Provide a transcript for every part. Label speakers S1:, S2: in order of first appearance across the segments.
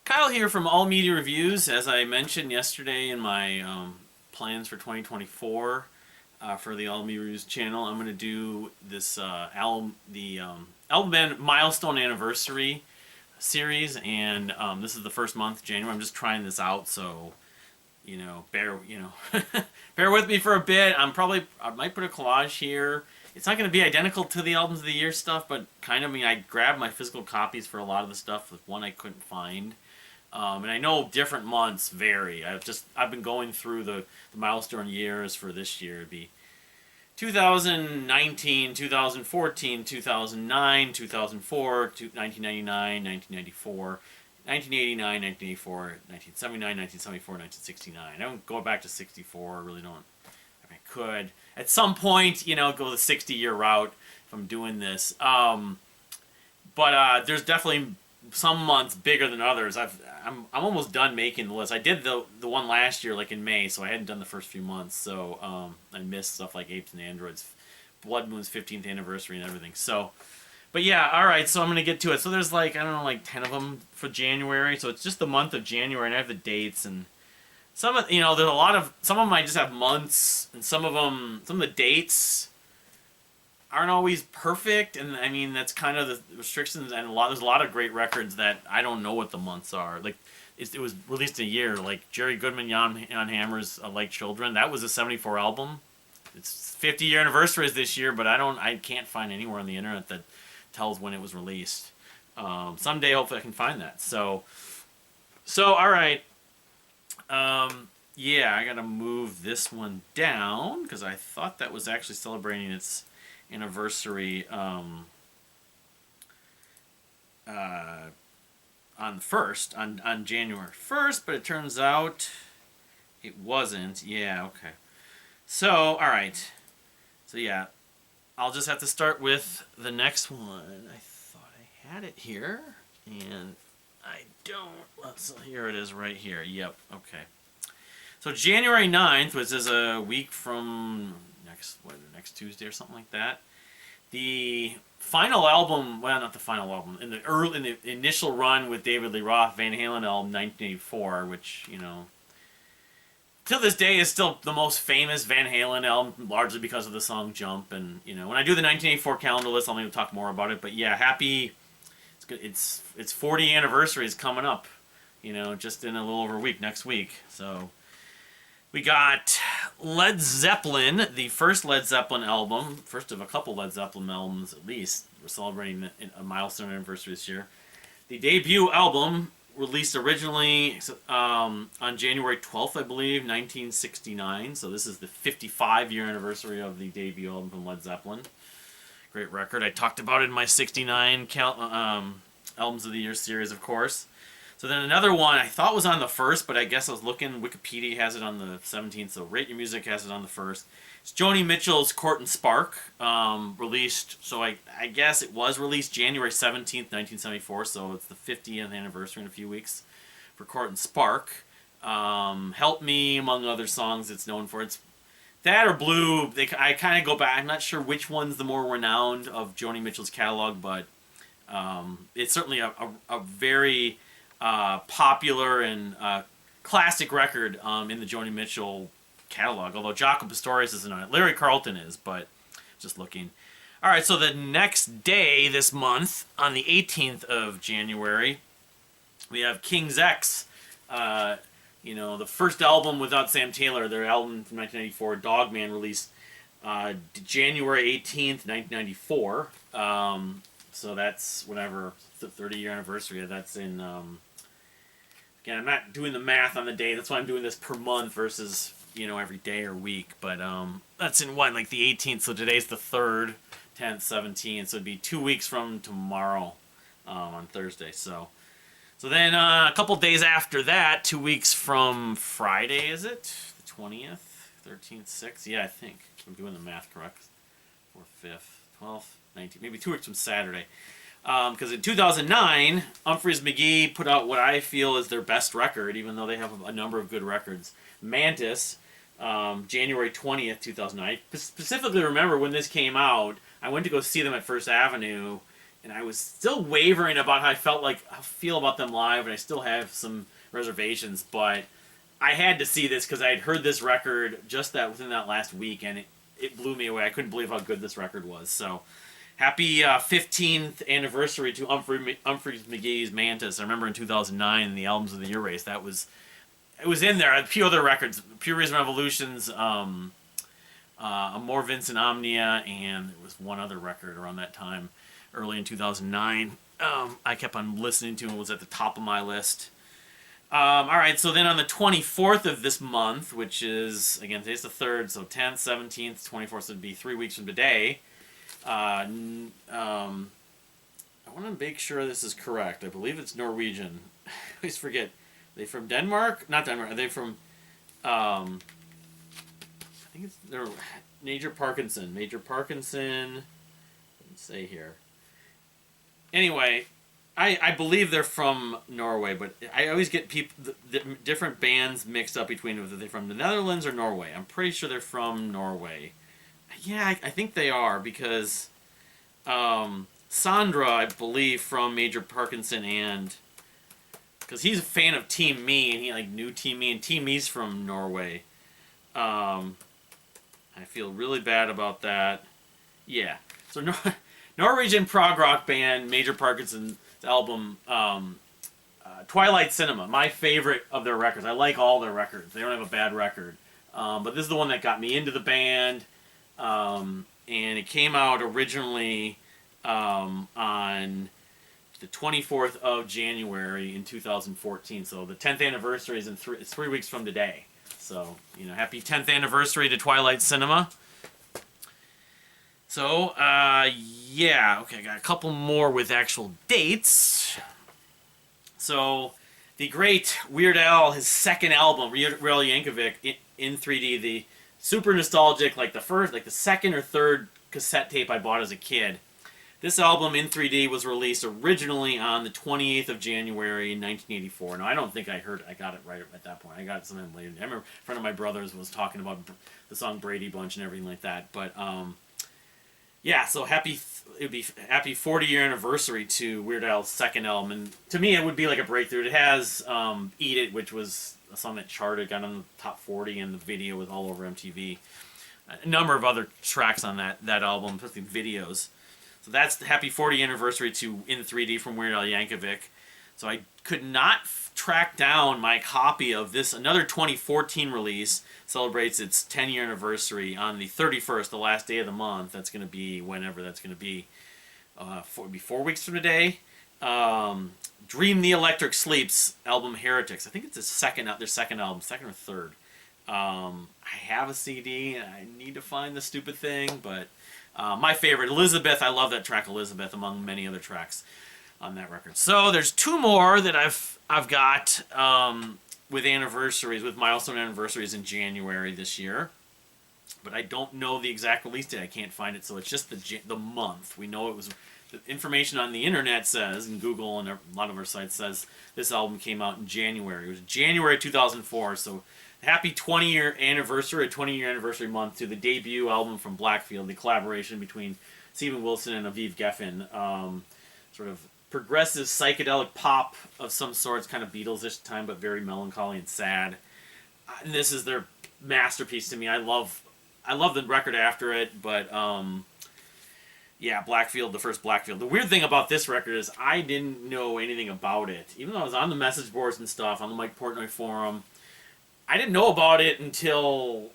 S1: Kyle here from All Media Reviews. As I mentioned yesterday in my plans for 2024 for the All Media Reviews channel, I'm going to do this album band Milestone Anniversary series, and this is the first month, January. I'm just trying this out, so bear bear with me for a bit. I might put a collage here. It's not going to be identical to the albums of the year stuff, but kind of. I grabbed my physical copies for a lot of the stuff. With one I couldn't find. And I know different months vary. I've been going through the milestone years for this year. It'd be 2019, 2014, 2009, 2004, 1999, 1994, 1989, 1984, 1979, 1974, 1969. I don't go back to 64. I really don't. I could at some point, go the 60-year route if I'm doing this. But there's definitely some months bigger than others. I'm almost done making the list. I did the one last year, like in May, so I hadn't done the first few months. So I missed stuff like Apes and Androids, Blood Moon's 15th anniversary, and everything. So, but yeah, all right. So I'm gonna get to it. So there's like 10 of them for January. So it's just the month of January, and I have the dates and some of there's a lot of some of them I just have months, and some of the dates aren't always perfect, and I mean that's kind of the restrictions. And there's a lot of great records that I don't know what the months are. Like it was released in a year. Like Jerry Goodman, Jan Hammer's "Like Children." That was a '74 album. Its 50-year anniversary is this year, but I can't find anywhere on the internet that tells when it was released. Someday, hopefully, I can find that. So all right. Yeah, I gotta move this one down because I thought that was actually celebrating its anniversary on the 1st, on January 1st, but it turns out it wasn't. Yeah, okay. So, alright. So, yeah, I'll just have to start with the next one. I thought I had it here, and I don't. So here it is right here. Yep, okay. So January 9th, which is a week from next Tuesday or something like that. The final album, well, not the final album, in the initial run with David Lee Roth, Van Halen album 1984, which, till this day is still the most famous Van Halen album, largely because of the song Jump. And, when I do the 1984 calendar list, I'll maybe talk more about it. But yeah, it's good. Its 40th anniversary is coming up, just in a little over a week, next week. So we got Led Zeppelin, the first Led Zeppelin album, first of a couple Led Zeppelin albums at least. We're celebrating a milestone anniversary this year. The debut album, released originally on January 12th, I believe, 1969. So this is the 55-year anniversary of the debut album from Led Zeppelin. Great record. I talked about it in my 69 Albums of the Year series, of course. So then another one I thought was on the 1st, but I guess I was looking. Wikipedia has it on the 17th, so Rate Your Music has it on the 1st. It's Joni Mitchell's Court and Spark, released. So I guess it was released January 17th, 1974. So it's the 50th anniversary in a few weeks for Court and Spark. Help Me, among other songs it's known for. It's that or Blue. I kind of go back. I'm not sure which one's the more renowned of Joni Mitchell's catalog, but it's certainly a very popular and classic record in the Joni Mitchell catalog, although Jaco Pastorius isn't on it. Larry Carlton is, but just looking. All right, so the next day this month, on the 18th of January, we have King's X, the first album without Sam Taylor, their album from 1994, Dogman, released January 18th, 1994. So that's whatever, the 30-year anniversary. That's in... Again, I'm not doing the math on the day. That's why I'm doing this per month versus, every day or week. But that's in like the 18th. So today's the 3rd, 10th, 17th. So it'd be 2 weeks from tomorrow on Thursday. So then a couple days after that, 2 weeks from Friday, is it? The 20th, 13th, 6th? Yeah, I think. I'm doing the math correct. 4th, 5th, 12th, 19th. Maybe 2 weeks from Saturday. Because in 2009, Umphrey's McGee put out what I feel is their best record, even though they have a number of good records. Mantis, January 20th, 2009. I specifically remember when this came out, I went to go see them at First Avenue and I was still wavering about how I feel about them live, and I still have some reservations, but I had to see this because I had heard this record just within that last week, and it blew me away. I couldn't believe how good this record was. So, happy 15th anniversary to Umphrey McGee's Mantis. I remember in 2009, the Albums of the Year race, it was in there. A few other records, Pure Reason Revolutions, Amor Vincent Omnia, and there was one other record around that time, early in 2009. I kept on listening to, and it was at the top of my list. Alright, so then on the 24th of this month, which is, again, today's the 3rd, so 10th, 17th, 24th, so it'd be 3 weeks from today. I want to make sure this is correct. I believe it's Norwegian. I always forget. Are they from Denmark? Not Denmark. Are they from, I think they're Major Parkinson. Major Parkinson, let's say here. Anyway, I believe they're from Norway, but I always get different bands mixed up between whether they're from the Netherlands or Norway. I'm pretty sure they're from Norway. Yeah, I think they are, because Sandra, I believe, from Major Parkinson, and because he's a fan of Team Me, and he knew Team Me, and Team Me's from Norway. I feel really bad about that. Yeah, so Norwegian prog rock band Major Parkinson's album, Twilight Cinema, my favorite of their records. I like all their records. They don't have a bad record. But this is the one that got me into the band. And it came out originally on the 24th of January in 2014. So the 10th anniversary is it's 3 weeks from today. So, happy 10th anniversary to Twilight Cinema. So, yeah, okay, I got a couple more with actual dates. So, the great Weird Al, his second album, Weird Al Yankovic, in 3D, the super nostalgic, the second or third cassette tape I bought as a kid. This album in 3D was released originally on the 28th of January in 1984. Now, I don't think I got it right at that point. I got it sometime later. I remember a friend of my brother's was talking about the song Brady Bunch and everything like that, but, yeah, so it would be happy 40-year anniversary to Weird Al's second album, and to me it would be like a breakthrough. It has Eat It, which was a song that charted, got on the top 40, and the video was all over MTV. A number of other tracks on that album, especially videos. So that's the happy 40th anniversary to In 3D from Weird Al Yankovic. So I could not track down my copy of this. Another 2014 release celebrates its 10-year anniversary on the 31st, the last day of the month. That's going to be whenever that's going to be. It'll be 4 weeks from today. Dream the Electric Sleep's album Heretics. I think it's their second album, second or third. I have a CD, and I need to find the stupid thing, but my favorite, Elizabeth. I love that track, Elizabeth, among many other tracks on that record. So there's two more that I've got with anniversaries, with milestone anniversaries in January this year, but I don't know the exact release date. I can't find it, so it's just the month. We know it was. The information on the internet says, and Google and a lot of our sites says, this album came out in January. It was January 2004, so happy 20-year anniversary, a 20-year anniversary month to the debut album from Blackfield, the collaboration between Steven Wilson and Aviv Geffen. Sort of progressive psychedelic pop of some sorts, kind of Beatles-ish time, but very melancholy and sad. And this is their masterpiece to me. I love the record after it, but yeah, Blackfield, the first Blackfield. The weird thing about this record is I didn't know anything about it. Even though I was on the message boards and stuff, on the Mike Portnoy forum, I didn't know about it until,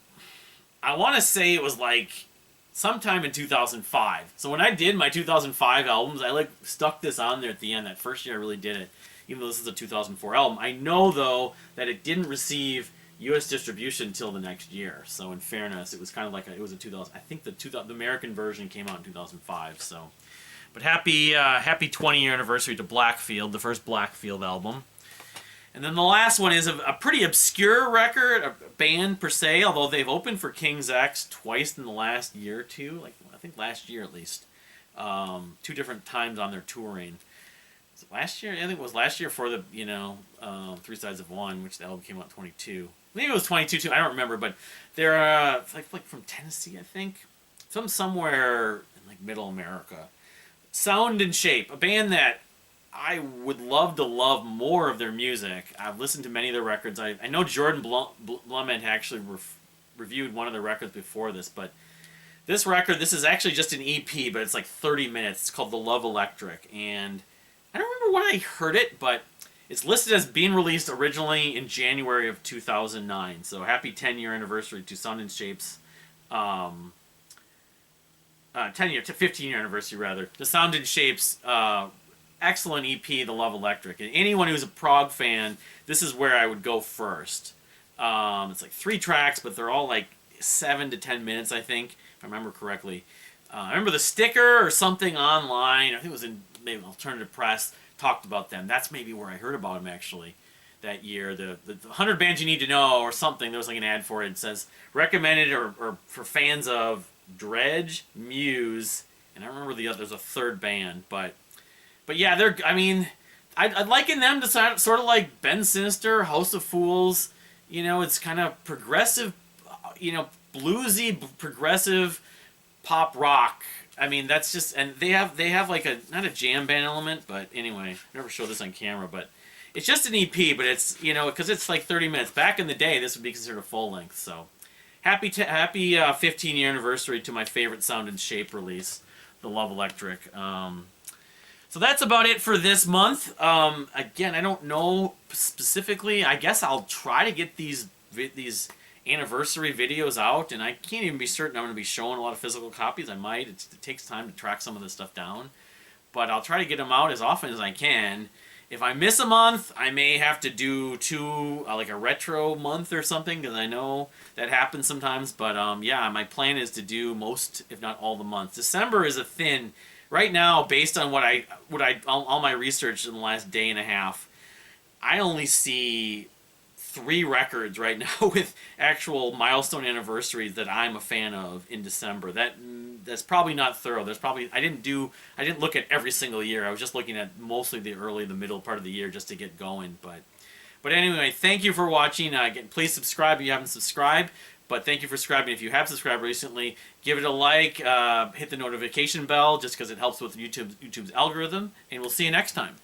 S1: I want to say it was sometime in 2005. So when I did my 2005 albums, I stuck this on there at the end. That first year I really did it, even though this is a 2004 album. I know, though, that it didn't receive U.S. distribution until the next year. So in fairness, it was kind of it was a 2000. I think the American version came out in 2005. So, but happy 20-year anniversary to Blackfield, the first Blackfield album. And then the last one is a pretty obscure record, a band per se, although they've opened for King's X twice in the last year or two. I think last year at least, 2 different times on their touring. Was it last year? I think it was last year for the Three Sides of One, which the album came out in 22. Maybe it was 22 too. I don't remember, but they're from Tennessee, I think, somewhere in middle America. Sound and Shape, a band that I would love to love more of their music. I've listened to many of their records. I know Jordan Blum had actually reviewed one of their records before this, but this record, this is actually just an EP, but it's like 30 minutes. It's called The Love Electric, and I don't remember when I heard it, but it's listed as being released originally in January of 2009. So happy 10-year anniversary to Sound and Shape's 15-year anniversary rather. The Sound and Shape's excellent EP, The Love Electric. And anyone who's a prog fan, this is where I would go first. It's like 3 tracks, but they're all like 7 to 10 minutes, I think, if I remember correctly. I remember the sticker or something online, I think it was in maybe Alternative Press, talked about them. That's maybe where I heard about them, actually, that year. The 100 bands you need to know or something. There was like an ad for it. It says, recommended or for fans of Dredge, Muse, and I don't remember the other, there's a third band, but yeah, they're, I mean, I'd liken them to sort of like Ben Sinister, House of Fools. You know, it's kind of progressive, you know, bluesy, progressive pop rock. I mean, that's just, and they have like a, not a jam band element, but anyway, I never showed this on camera, but it's just an EP, but it's, you know, because it's like 30 minutes. Back in the day, this would be considered a full length, so happy 15-year anniversary to my favorite Sound and Shape release, The Love Electric. So that's about it for this month. Again, I don't know specifically. I guess I'll try to get these anniversary videos out, and I can't even be certain I'm going to be showing a lot of physical copies. I might. It takes time to track some of this stuff down, but I'll try to get them out as often as I can. If I miss a month, I may have to do 2, like a retro month or something, because I know that happens sometimes. But yeah, my plan is to do most, if not all, the months. December is a thin. Right now, based on all my research in the last day and a half, I only see 3 records right now with actual milestone anniversaries that I'm a fan of in December. That's probably not thorough. I didn't look at every single year. I was just looking at mostly the middle part of the year just to get going. But anyway, thank you for watching. Again, please subscribe if you haven't subscribed. But thank you for subscribing. If you have subscribed recently, give it a like, hit the notification bell, just because it helps with YouTube's algorithm, and we'll see you next time.